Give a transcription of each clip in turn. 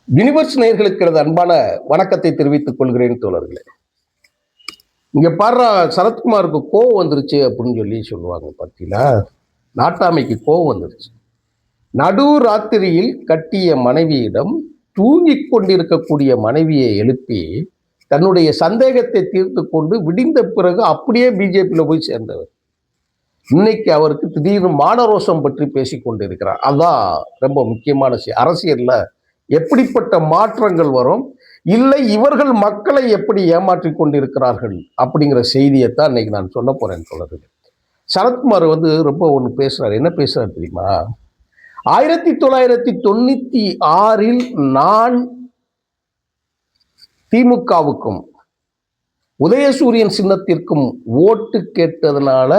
Universe நேயர்களுக்கு எனது அன்பான வணக்கத்தை தெரிவித்துக் கொள்கிறேன் தோழர்களே. இங்க பாரு, சரத்குமாருக்கு கோவம் வந்துருச்சு அப்படின்னு சொல்லி சொல்லுவாங்க. பார்த்தீங்களா, நாட்டாமைக்கு கோவம் வந்துருச்சு. நடு ராத்திரியில் கட்டிய மனைவியிடம் தூங்கிக் கொண்டிருக்கக்கூடிய மனைவியை எழுப்பி தன்னுடைய சந்தேகத்தை தீர்த்து கொண்டு விடிந்த பிறகு அப்படியே பிஜேபியில் போய் சேர்ந்தவர். இன்னைக்கு அவருக்கு திடீர்னு மானரோஷம் பற்றி பேசிக் கொண்டிருக்கிறார். அதான் ரொம்ப முக்கியமான விஷயம். அரசியல்ல எப்படிப்பட்ட மாற்றங்கள் வரும், இல்லை இவர்கள் மக்களை எப்படி ஏமாற்றி கொண்டிருக்கிறார்கள் அப்படிங்கிற செய்தியைத்தான் இன்னைக்கு நான் சொல்ல போறேன் தோழர்களே. சரத்குமார் ரொம்ப ஒன்று பேசுறாரு. என்ன பேசுறாரு தெரியுமா? 1996 நான் திமுகவுக்கும் உதயசூரியன் சின்னத்திற்கும் ஓட்டு கேட்டதுனால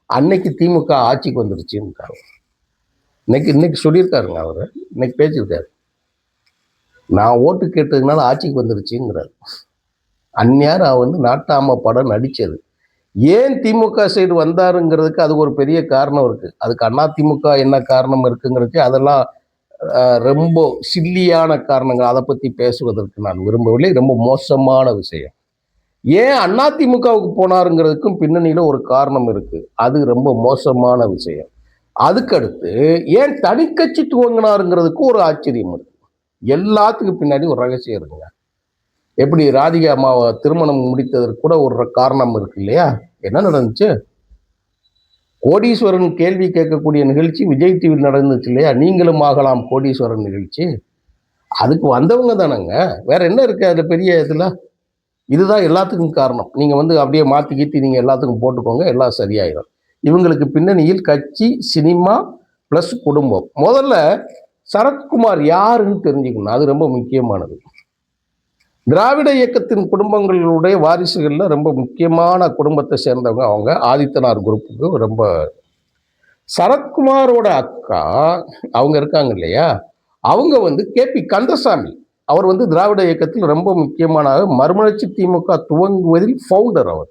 அன்னைக்கு திமுக ஆட்சிக்கு வந்துருச்சுன்னு இன்னைக்கு சொல்லியிருக்காருங்க. அவரு இன்னைக்கு பேசியிருக்காரு. நான் ஓட்டு கேட்டதுனால ஆட்சிக்கு வந்துருச்சுங்கிறார். அந்நேரம் நாட்டாம படம் நடிச்சது. ஏன் திமுக சைடு வந்தாருங்கிறதுக்கு அது ஒரு பெரிய காரணம் இருக்கு. அதுக்கு அண்ணா திமுக என்ன காரணம் இருக்குங்கிறதுக்கு அதெல்லாம் ரொம்ப சில்லியான காரணங்கள். அதை பத்தி பேசுவதற்கு நான் விரும்பவில்லை. ரொம்ப மோசமான விஷயம். ஏன் அண்ணா திமுகவுக்கு போனாருங்கிறதுக்கும் பின்னணியில ஒரு காரணம் இருக்கு. அது ரொம்ப மோசமான விஷயம். அதுக்கடுத்து ஏன் தனிக்கட்சி துவங்கினாருங்கிறதுக்கு ஒரு ஆச்சரியம் இருக்கு. எல்லாத்துக்கும் பின்னாடி ஒரு ரகசியம் இருக்குங்க. எப்படி ராதிகா அம்மாவை திருமணம் முடித்ததற்கு கூட ஒரு காரணம் இருக்கு இல்லையா? என்ன நடந்துச்சு? கோடீஸ்வரன் கேள்வி கேட்கக்கூடிய நிகழ்ச்சி விஜய் டிவியில் நடந்துச்சு இல்லையா? நீங்களும் ஆகலாம் கோடீஸ்வரன் நிகழ்ச்சி. அதுக்கு வந்தவங்க தானங்க. வேற என்ன இருக்கு அதுல பெரிய இதுல? இதுதான் எல்லாத்துக்கும் காரணம். நீங்க அப்படியே மாத்தி கீத்தி நீங்க எல்லாத்துக்கும் போட்டுக்கோங்க, எல்லாம் சரியாயிடும். இவங்களுக்கு பின்னணியில் கட்சி, சினிமா பிளஸ் குடும்பம். முதல்ல சரத்குமார் யாருன்னு தெரிஞ்சுக்கணும். அது ரொம்ப முக்கியமானது. திராவிட இயக்கத்தின் குடும்பங்களுடைய வாரிசுகள்ல ரொம்ப முக்கியமான குடும்பத்தை சேர்ந்தவங்க அவங்க. ஆதித்தனார் குரூப்புக்கு ரொம்ப. சரத்குமாரோட அக்கா அவங்க இருக்காங்க இல்லையா, அவங்க கேபி கந்தசாமி. அவர் திராவிட இயக்கத்தில் ரொம்ப முக்கியமான மறுமலர்ச்சி திமுக துவங்குவதில் ஃபவுண்டர் அவர்.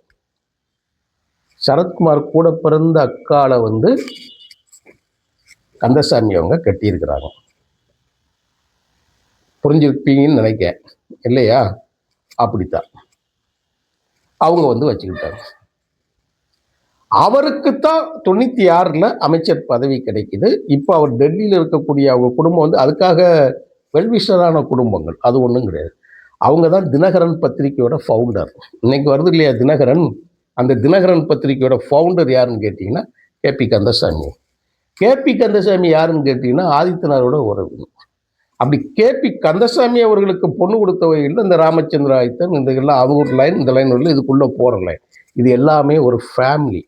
சரத்குமார் கூட பிறந்த அக்கால கந்தசாமி அவங்க கட்டியிருக்கிறாங்க. புரிஞ்சிருப்பீங்கன்னு நினைக்கிறேன் இல்லையா? அப்படித்தான் அவங்க வச்சுக்கிட்டாங்க. அவருக்குத்தான் 96 அமைச்சர் பதவி கிடைக்குது. இப்போ அவர் டெல்லியில் இருக்கக்கூடிய அவங்க குடும்பம் அதுக்காக வெல்விஷரான குடும்பங்கள், அது ஒன்றும் கிடையாது. அவங்க தான் தினகரன் பத்திரிகையோட ஃபவுண்டர். இன்னைக்கு வருது இல்லையா தினகரன், அந்த தினகரன் பத்திரிகையோட ஃபவுண்டர் யாருன்னு கேட்டீங்கன்னா கேபி கந்தசாமி. கேபி கந்தசாமி யாருன்னு கேட்டீங்கன்னா ஆதித்தனாரோட உறவு. அப்படி கேபி கந்தசாமி அவர்களுக்கு பொண்ணு கொடுத்த வகையில் இந்த ராமச்சந்திர ஆயத்தன் இந்த எல்லாம் அவங்க லைன், இந்த லைன் உள்ள இதுக்குள்ள போற லைன், இது எல்லாமே ஒரு ஃபேமிலி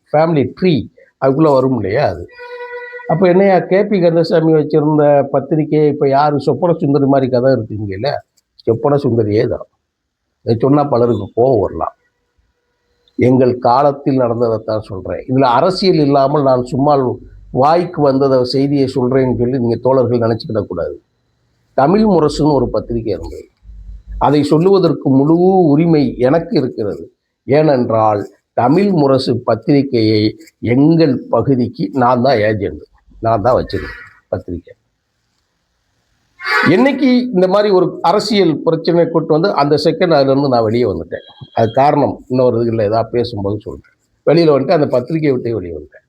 ட்ரீ அதுக்குள்ள வரும் இல்லையா? அது அப்போ என்னையா கேபி கந்தசாமி வச்சிருந்த பத்திரிகை இப்போ யாரு? சொப்பன சுந்தரி மாதிரி கதை இருக்குங்க இல்லை? சொப்பன சுந்தரியே தான். இதை சொன்னால் பலருக்கு கோவம் வரலாம். எங்கள் காலத்தில் நடந்ததைத்தான் சொல்றேன். இதுல அரசியல் இல்லாமல் நான் சும்மா வாய்க்கு வந்ததை செய்தியை சொல்றேன்னு சொல்லி நீங்க தோழர்கள் நினைச்சுக்கிடக்கூடாது. தமிழ் முரசுன்னு ஒரு பத்திரிகை இருந்தது. அதை சொல்லுவதற்கு முழு உரிமை எனக்கு இருக்கிறது. ஏனென்றால் தமிழ் முரசு பத்திரிகையை எங்கள் பகுதிக்கு நான் தான் ஏஜென்ட், நான் தான் வச்சிருக்கேன் பத்திரிகை. என்னைக்கு இந்த மாதிரி ஒரு அரசியல் பிரச்சனை கூட்டு அந்த செகண்ட் அதுல இருந்து நான் வெளியே வந்துட்டேன். அது காரணம் இன்னொரு இதில் ஏதாவது பேசும்போது சொல்றேன். வெளியில வந்துட்டு அந்த பத்திரிகையை விட்டு வெளியே வந்துட்டேன்.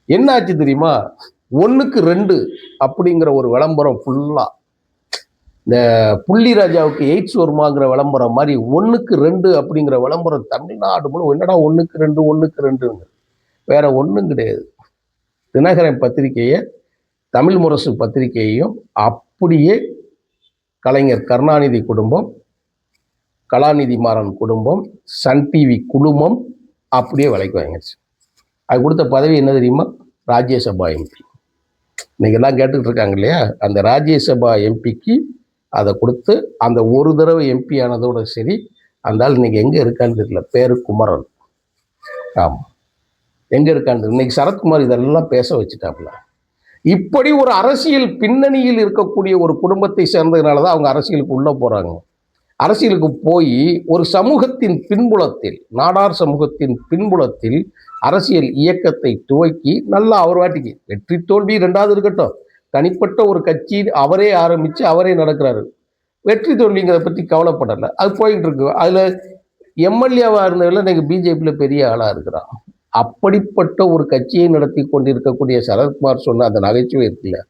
என்ன ஆச்சு தெரியுமா? 1க்கு 2 அப்படிங்கிற ஒரு விளம்பரம் ஃபுல்லா இந்த புள்ளி ராஜாவுக்கு எய்ட்ஸ் வருமாங்கிற விளம்பரம் மாதிரி 1க்கு 2 அப்படிங்கிற விளம்பரம் தமிழ்நாடு முழு. என்னடா 1க்கு 2 1க்கு 2ன்னு? வேற ஒன்றும் கிடையாது. தினகரன் பத்திரிகையை, தமிழ் முரசு பத்திரிகையையும் அப்படியே கலைஞர் கருணாநிதி குடும்பம், கலாநிதி மாறன் குடும்பம், சன் டிவி குழுமம் அப்படியே விலைக்கு வாங்கிடுச்சு. அது கொடுத்த பதவி என்ன தெரியுமா? ராஜ்யசபா எம்பி. இன்னைக்கு எல்லாம் கேட்டுக்கிட்டு இருக்காங்க இல்லையா? அந்த ராஜ்யசபா எம்பிக்கு அதை கொடுத்து அந்த ஒரு தடவை எம்பி ஆனதோட சரி. அந்த ஆள் இன்னைக்கு எங்க இருக்கான்னு தெரியல. பேரு குமரன். ஆமா, எங்க இருக்கான்னு இன்னைக்கு சரத்குமார் இதெல்லாம் பேச வச்சுட்டாப்புல. இப்படி ஒரு அரசியல் பின்னணியில் இருக்கக்கூடிய ஒரு குடும்பத்தை சேர்ந்ததுனாலதான் அவங்க அரசியலுக்கு உள்ள போறாங்க. அரசியலுக்கு போய் ஒரு சமூகத்தின் பின்புலத்தில், நாடார் சமூகத்தின் பின்புலத்தில் அரசியல் இயக்கத்தை துவக்கி நல்லா அவர் வாட்டிக்கு வெற்றி தோல்வி 2வது இருக்கட்டும், தனிப்பட்ட ஒரு கட்சி அவரே ஆரம்பிச்சு அவரே நடக்கிறாரு. வெற்றி தோல்விங்கிறத பற்றி கவலைப்படலை. அது போயிட்டு இருக்கு. அதில் எம்எல்ஏவா இருந்தவர்கள் இன்னைக்கு பிஜேபியில் பெரிய ஆளாக இருக்கிறான். அப்படிப்பட்ட ஒரு கட்சியை நடத்தி கொண்டிருக்கக்கூடிய சரத்குமார் சொன்ன அந்த நகைச்சுவை இருக்குல்ல,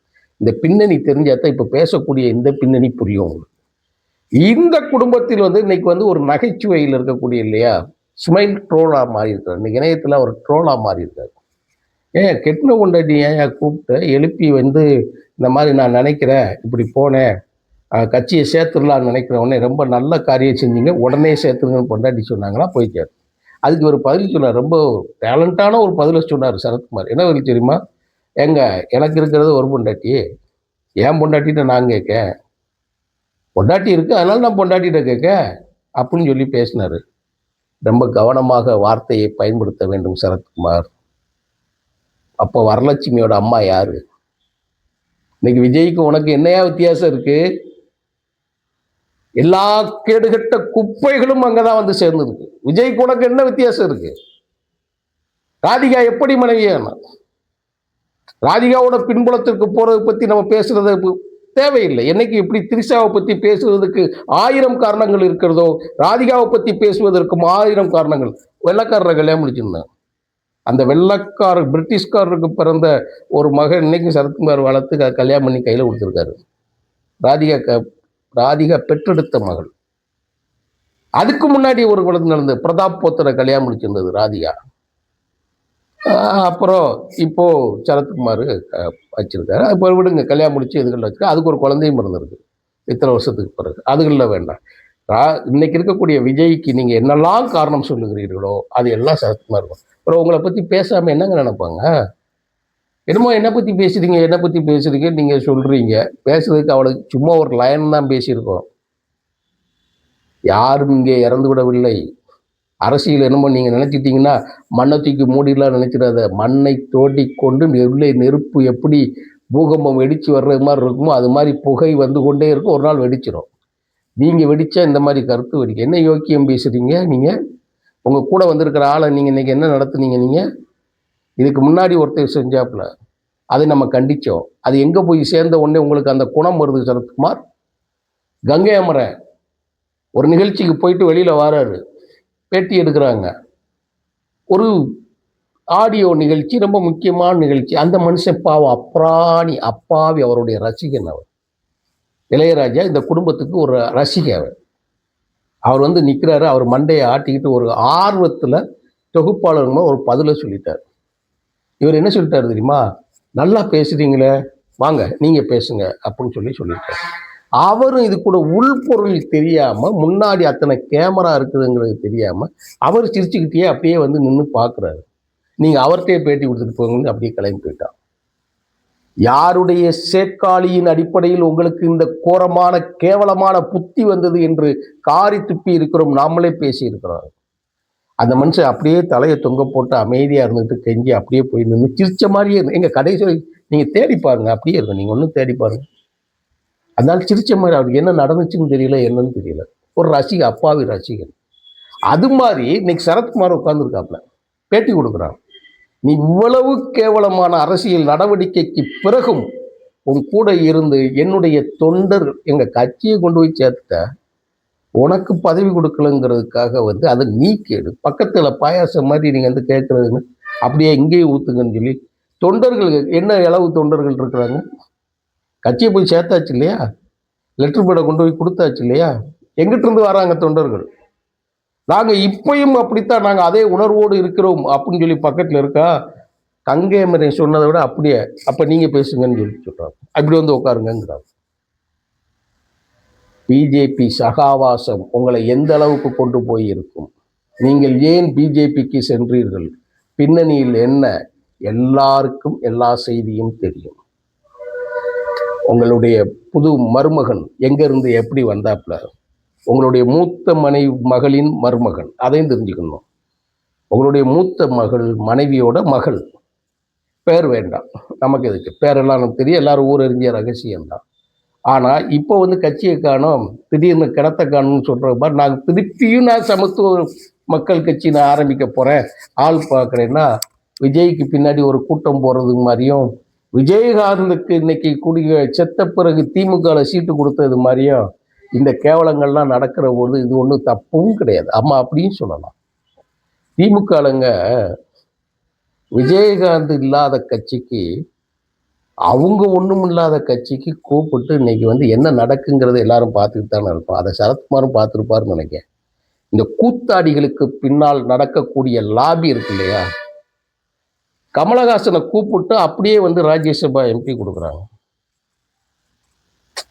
இந்த பின்னணி தெரிஞ்சாதான் இப்போ பேசக்கூடிய இந்த பின்னணி புரியும் உங்களுக்கு. இந்த குடும்பத்தில் இன்னைக்கு ஒரு நகைச்சுவையில் இருக்கக்கூடிய இல்லையா, ஸ்மைல் ட்ரோலா மாறி இருக்காரு. இன்னைக்கு இணையத்தில் ஒரு ட்ரோலா மாறி இருக்காரு. ஏன் கெட்டின கொண்டாடி ஏன் கூப்பிட்டு எழுப்பி இந்த மாதிரி நான் நினைக்கிறேன், இப்படி போனேன், கட்சியை சேர்த்துடலான்னு நினைக்கிறேன், உடனே ரொம்ப நல்ல காரியம் செஞ்சீங்க, உடனே சேர்த்துருங்கன்னு பொண்டாட்டி சொன்னாங்களா, போயிட்டார். அதுக்கு ஒரு பதில் சொன்னார், ரொம்ப டேலண்டான ஒரு பதிலை சொன்னார் சரத்குமார். என்ன பதில் தெரியுமா? ஏங்க எனக்கு இருக்கிறது ஒரு பொண்டாட்டி, ஏன் பொண்டாட்டிட்ட நான் கேட்க, பொண்டாட்டி இருக்கு அதனால நான் பொண்டாட்டிகிட்ட கேட்க அப்படின்னு சொல்லி பேசினாரு. ரொம்ப கவனமாக வார்த்தையை பயன்படுத்த வேண்டும் சரத்குமார். அப்போ வரலட்சுமியோட அம்மா யாரு? இன்னைக்கு விஜய்க்கு உனக்கு என்னையா வித்தியாசம் இருக்கு? எல்லா கேடுகட்ட குப்பைகளும் அங்கதான் சேர்ந்துருக்கு. விஜய்க்கு உனக்கு என்ன வித்தியாசம் இருக்கு? ராதிகா எப்படி மனைவியான? ராதிகாவோட பின்புலத்திற்கு போறதை பத்தி நம்ம பேசுறது தேவையில்லை. என்னைக்கு இப்படி திரிஷாவை பத்தி பேசுவதற்கு 1000 காரணங்கள் இருக்கிறதோ, ராதிகாவை பத்தி பேசுவதற்கும் 1000 காரணங்கள். வெள்ளக்காரரை கல்யாணம் முடிச்சிருந்தேன். அந்த வெள்ளக்காரர் பிரிட்டிஷ்காரருக்கு பிறந்த ஒரு மகன் இன்னைக்கு சரத்குமார் வளர்த்து கல்யாணம் பண்ணி கையில் கொடுத்துருக்காரு. ராதிகா பெற்றெடுத்த மகள். அதுக்கு முன்னாடி ஒரு குழந்தை நடந்தது, பிரதாப் போத்தரை கல்யாணம் முடிச்சிருந்தது ராதிகா. அப்புறம் இப்போ சரத்குமார் வச்சிருக்காரு. இப்போ விடுங்க, கல்யாணம் முடிச்சு இதுகளில் வச்சுருக்கா. அதுக்கு ஒரு குழந்தையும் பிறந்திருக்கு இத்தனை வருஷத்துக்கு பிறகு. அதுகளில் வேண்டாம். இன்னைக்கு இருக்கக்கூடிய விஜய்க்கு நீங்க என்னெல்லாம் காரணம் சொல்லுகிறீர்களோ அது எல்லாம் சரத்குமார் இருக்கும். அப்புறம் உங்களை பத்தி பேசாம என்னங்க நினைப்பாங்க? என்னமோ என்னை பத்தி பேசுறீங்க நீங்க சொல்றீங்க. பேசுறதுக்கு அவளுக்கு சும்மா ஒரு லைன் தான் பேசியிருக்கோம். யாரும் இங்கே இறந்து விடவில்லை. அரசியல் என்னமோ நீங்க நினைச்சிட்டீங்கன்னா மண்ணை தூக்கி மூடிலாம் நினைச்சிடாத. மண்ணை தோண்டி கொண்டு உள்ளே நெருப்பு எப்படி பூகம்பம் வெடிச்சு வர்றது மாதிரி இருக்குமோ அது மாதிரி புகை வந்து கொண்டே இருக்கும், ஒரு நாள் வெடிச்சிடும். நீங்க வெடிச்சா இந்த மாதிரி கருத்து வெடிக்க என்ன யோக்கியம் பேசுறீங்க நீங்க? உங்க கூட வந்திருக்கிற ஆளை நீங்க இன்னைக்கு என்ன நடத்துனீங்க? நீங்க இதுக்கு முன்னாடி ஒருத்தர் செஞ்சாப்புல அதை நம்ம கண்டிச்சோம். அது எங்க போய் சேர்ந்த உடனே உங்களுக்கு அந்த குணம் வருது சரத்குமார்? கங்கை அமரன் ஒரு நிகழ்ச்சிக்கு போயிட்டு வெளியில வராரு, பேட்டி எடுக்கிறாங்க. ஒரு ஆடியோ நிகழ்ச்சி, ரொம்ப முக்கியமான நிகழ்ச்சி. அந்த மனுஷன் பாவம் அப்ராணி, அப்பாவி, அவருடைய ரசிகன் அவர். இளையராஜா இந்த குடும்பத்துக்கு ஒரு ரசிகர். அவர் நிற்கிறாரு. அவர் மண்டையை ஆட்டிக்கிட்டு ஒரு ஆர்வத்தில் தொகுப்பாளர் ஒரு பதிலை சொல்லிட்டார். இவர் என்ன சொல்லிட்டாரு தெரியுமா? நல்லா பேசுறீங்களே, வாங்க நீங்க பேசுங்க அப்படின்னு சொல்லிட்டார். அவரும் இது கூட உள்பொருள் தெரியாம, முன்னாடி அத்தனை கேமரா இருக்குதுங்கிறது தெரியாம அவர் சிரிச்சுக்கிட்டே அப்படியே நின்று பார்க்குறாரு. நீங்க அவர்கிட்டயே பேட்டி கொடுத்துட்டு போங்கன்னு அப்படியே கிளம்பி போயிட்டான். யாருடைய சேக்காளியின் அடிப்படையில் உங்களுக்கு இந்த கோரமான கேவலமான புத்தி வந்தது என்று காரி துப்பி இருக்கிறோம், நாமளே பேசி இருக்கிறோம். அந்த மனுஷன் அப்படியே தலையை தொங்க போட்டு அமைதியா இருந்துட்டு கெஞ்சி அப்படியே போய் நின்று சிரிச்ச மாதிரியே எங்க கடைசி நீங்க தேடி பாருங்க, அப்படியே இருக்கும். நீங்க ஒன்றும் தேடி பாருங்க. அதனால சிரிச்ச மாதிரி அவருக்கு என்ன நடந்துச்சுன்னு தெரியல, என்னன்னு தெரியல. ஒரு ரசிகன், அப்பாவி ரசிகன். அது மாதிரி இன்னைக்கு சரத்குமார் உட்கார்ந்துருக்காப்ல பேட்டி கொடுக்குறான். நீ இவ்வளவு கேவலமான அரசியல் நடவடிக்கைக்கு பிறகும் உன் கூட இருந்து என்னுடைய தொண்டர் எங்க கட்சியை கொண்டு போய் சேர்த்துட்ட, உனக்கு பதவி கொடுக்கலங்கிறதுக்காக அதை நீ கேடு. பக்கத்துல பாயாசம் மாதிரி நீங்க கேட்கறதுன்னு அப்படியே இங்கேயும் ஊத்துங்கன்னு சொல்லி தொண்டர்கள் என்ன அளவு தொண்டர்கள் இருக்கிறாங்க? கட்சியை போய் சேர்த்தாச்சு இல்லையா, லெட்டர் பேடை கொண்டு போய் கொடுத்தாச்சு இல்லையா, எங்கிட்ட இருந்து வராங்க தொண்டர்கள். நாங்க இப்பயும் அப்படித்தான், நாங்க அதே உணர்வோடு இருக்கிறோம் அப்படின்னு சொல்லி பக்கத்துல இருக்கா. கங்கை அமரன் சொன்னதை விட அப்படியே அப்ப நீங்க பேசுங்கன்னு சொல்றாங்க. அப்படி உட்காருங்கிறாங்க. பிஜேபி சகாவாசம் உங்களை எந்த அளவுக்கு கொண்டு போய் இருக்கும்? நீங்கள் ஏன் பிஜேபிக்கு சென்றீர்கள்? பின்னணியில் என்ன? எல்லாருக்கும் எல்லா செய்தியும் தெரியும். உங்களுடைய புது மருமகன் எங்க இருந்து எப்படி வந்தாப்ல, உங்களுடைய மூத்த மகளின் மருமகன், அதையும் தெரிஞ்சுக்கணும். உங்களுடைய மூத்த மகள் மனைவியோட மகள், பேர் வேண்டாம் நமக்கு, எதுக்கு பேரெல்லாம் நமக்கு தெரியும், எல்லாரும் ஊர் அறிஞ்ச ரகசியம்தான். ஆனா இப்போ கட்சியை காணோம், திடீர்னு கிடத்த காணும்னு சொல்ற மாதிரி நாங்கள் திருப்பியும் நான் சமத்துவ மக்கள் கட்சி நான் ஆரம்பிக்க போறேன், ஆள் பார்க்குறேன்னா விஜய்க்கு பின்னாடி ஒரு கூட்டம் போறது மாதிரியும், விஜயகாந்துக்கு இன்னைக்கு செத்த பிறகு திமுக சீட்டு கொடுத்தது மாதிரியும் இந்த கேவலங்கள்லாம் நடக்கிற போது இது ஒன்றும் தப்பும் கிடையாது. அம்மா அப்படின்னு சொல்லலாம். திமுகலங்க விஜயகாந்த் இல்லாத கட்சிக்கு, அவங்க ஒண்ணும் இல்லாத கட்சிக்கு கூப்பிட்டு இன்னைக்கு என்ன நடக்குங்கிறத எல்லாரும் பார்த்துட்டு தானே இருக்கோம். அதை சரத்குமாரும் பார்த்துருப்பாருன்னு நினைக்கிறேன். இந்த கூத்தாடிகளுக்கு பின்னால் நடக்கக்கூடிய லாபி இருக்கு இல்லையா, கமலஹாசனை கூப்பிட்டு அப்படியே ராஜ்யசபா எம்பி கொடுக்குறாங்க.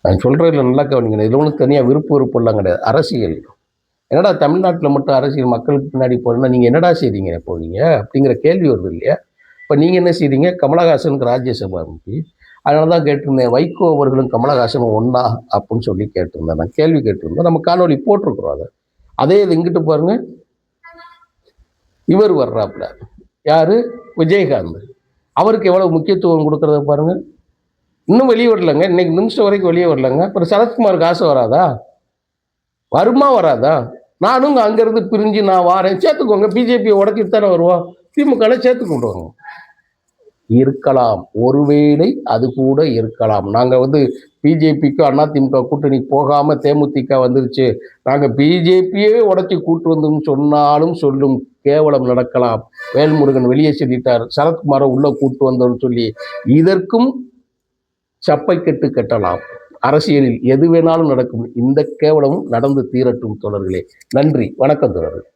நான் சொல்றதுல நல்லா கவனிக்கணும். இதுல ஒன்றும் தனியாக விருப்பம் எல்லாம் கிடையாது. அரசியல் என்னடா தமிழ்நாட்டில் மட்டும் அரசியல் மக்களுக்கு பின்னாடி போறேன்னா நீங்கள் என்னடா செய்றீங்க போவீங்க அப்படிங்கிற கேள்வி வருது இல்லையா. இப்போ நீங்கள் என்ன செய்றீங்க? கமலஹாசனுக்கு ராஜ்யசபா எம்பி. அதனால தான் கேட்டிருந்தேன், வைகோ அவர்களும் கமலஹாசனும் ஒன்றா அப்படின்னு சொல்லி கேட்டிருந்தேன். நான் கேள்வி கேட்டிருந்தேன். நம்ம காணொலி போட்டிருக்கிறோம். அதே இது இங்கிட்டு பாருங்க, இவர் வர்றாப்புல யாரு? விஜயகாந்த். அவருக்கு எவ்வளவு முக்கியத்துவம் கொடுக்கறத பாருங்க. இன்னும் வெளியே வரலங்க, இன்னைக்கு நிமிஷம் வரைக்கும் வெளியே வரலங்க. அப்புறம் சரத்குமாருக்கு ஆசை வராதா? வருமா வராதா? நானும் அங்கிருந்து பிரிஞ்சு நான் வாரேன், சேர்த்துக்கோங்க. பிஜேபியை உடச்சிட்டு தானே வருவோம், திமுக சேர்த்து கொண்டு வாங்க. இருக்கலாம், ஒருவேளை அது கூட இருக்கலாம். நாங்க பிஜேபிக்கு அதிமுக கூட்டணி போகாம தேமுதிக வந்துருச்சு, நாங்க பிஜேபியே உடச்சி கூட்டு வந்தோம்னு சொன்னாலும் சொல்லும் கேவலம் நடக்கலாம். வேல்முருகன் வெளியே சொல்லிட்டார், சரத்குமாரை உள்ள கூட்டு வந்தோம்னு சொல்லி இதற்கும் சப்பை கட்டு கட்டலாம். அரசியலில் எது வேணாலும் நடக்கும். இந்த கேவலமும் நடந்து தீரட்டும் தோழர்களே. நன்றி, வணக்கம் தோழர்களே.